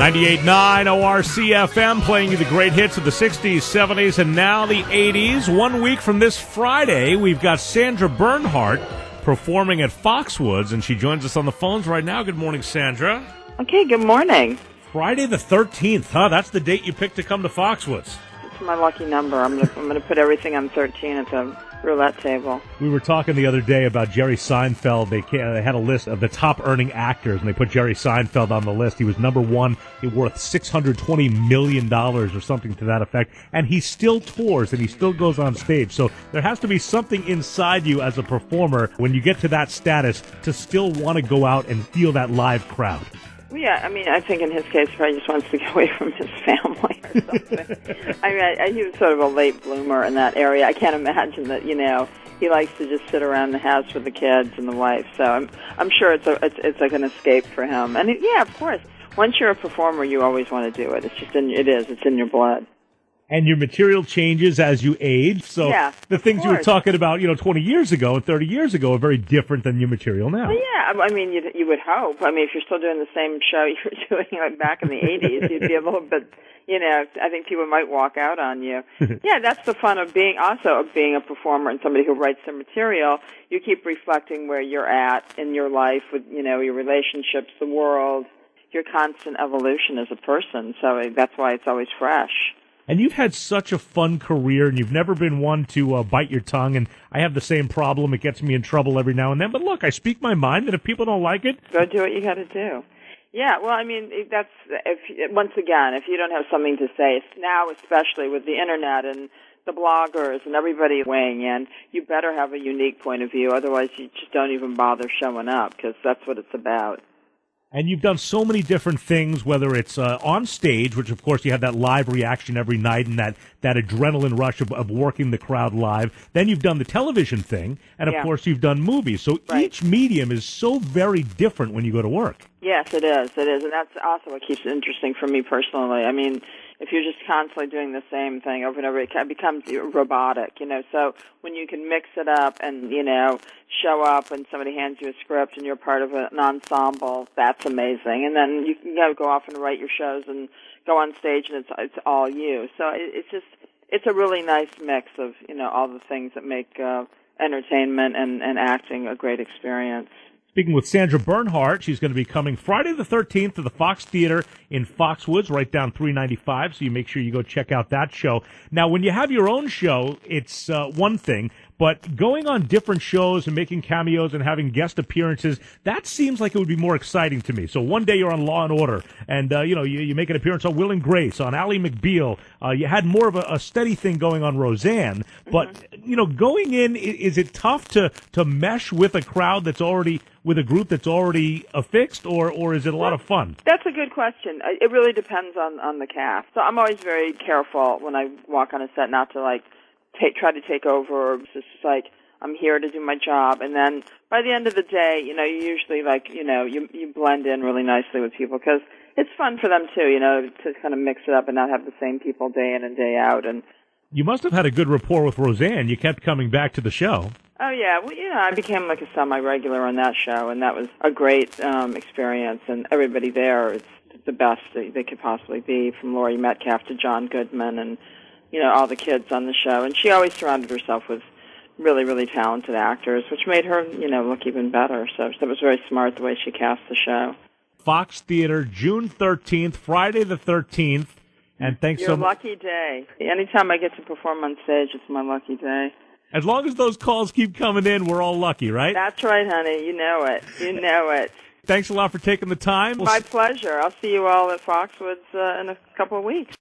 98.9 ORCFM playing you the great hits of the 60s, 70s, and now the 80s. 1 week from this Friday, we've got Sandra Bernhard performing at Foxwoods, and she joins us on the phones right now. Good morning, Sandra. Okay, good morning. Friday the 13th, huh? That's the date you picked to come to Foxwoods. It's my lucky number. I'm gonna put everything on 13 at the roulette table. We were talking the other day about Jerry Seinfeld. They had a list of the top earning actors, and they put Jerry Seinfeld on the list. He was number one. He worth $620 million or something to that effect. And he still tours, and he still goes on stage. So there has to be something inside you as a performer when you get to that status to still want to go out and feel that live crowd. Yeah, I mean, I think in his case, he probably just wants to get away from his family or something. I mean, he was sort of a late bloomer in that area. I can't imagine that, he likes to just sit around the house with the kids and the wife. So I'm sure it's like an escape for him. And yeah, of course, once you're a performer, you always want to do it. It's in your blood. And your material changes as you age. So yeah, the things you were talking about, 20 years ago and 30 years ago are very different than your material now. Well, yeah, I mean, you would hope. I mean, if you're still doing the same show you were doing like back in the 80s, you'd be a little bit, I think people might walk out on you. Yeah, that's the fun of being a performer and somebody who writes their material. You keep reflecting where you're at in your life with, your relationships, the world, your constant evolution as a person. So that's why it's always fresh. And you've had such a fun career, and you've never been one to bite your tongue, and I have the same problem. It gets me in trouble every now and then. But look, I speak my mind, and if people don't like it... Go do what you got to do. Yeah, well, I mean, once again, if you don't have something to say, now especially with the Internet and the bloggers and everybody weighing in, you better have a unique point of view. Otherwise, you just don't even bother showing up, because that's what it's about. And you've done so many different things, whether it's on stage, which, of course, you have that live reaction every night and that adrenaline rush of working the crowd live. Then you've done the television thing, and, of course, you've done movies. So each medium is so very different when you go to work. Yes, it is. It is. And that's also what keeps it interesting for me personally. I mean, if you're just constantly doing the same thing over and over, it becomes robotic, So when you can mix it up and, show up when somebody hands you a script and you're part of an ensemble, that's amazing. And then you can go off and write your shows and go on stage and it's all you. So it's a really nice mix of, all the things that make entertainment and acting a great experience. Speaking with Sandra Bernhard, she's going to be coming Friday the 13th to the Fox Theater in Foxwoods, right down 395, so you make sure you go check out that show. Now, when you have your own show, it's one thing, but going on different shows and making cameos and having guest appearances, that seems like it would be more exciting to me. So one day you're on Law & Order, and you make an appearance on Will and Grace, on Ally McBeal. You had more of a steady thing going on Roseanne, but, going in, is it tough to mesh with a crowd that's already... with a group that's already affixed, or is it a lot of fun? That's a good question. It really depends on the cast. So I'm always very careful when I walk on a set not to, try to take over. It's just I'm here to do my job. And then by the end of the day, you usually, you blend in really nicely with people because it's fun for them, too, to kind of mix it up and not have the same people day in and day out. And you must have had a good rapport with Roseanne. You kept coming back to the show. Oh, yeah. Well, I became like a semi-regular on that show, and that was a great experience. And everybody there is the best they could possibly be, from Laurie Metcalf to John Goodman and, all the kids on the show. And she always surrounded herself with really, really talented actors, which made her, look even better. So that was very smart the way she cast the show. Fox Theater, June 13th, Friday the 13th. And thanks Your lucky day. Anytime I get to perform on stage, it's my lucky day. As long as those calls keep coming in, we're all lucky, right? That's right, honey. You know it. You know it. Thanks a lot for taking the time. My pleasure. I'll see you all at Foxwoods in a couple of weeks.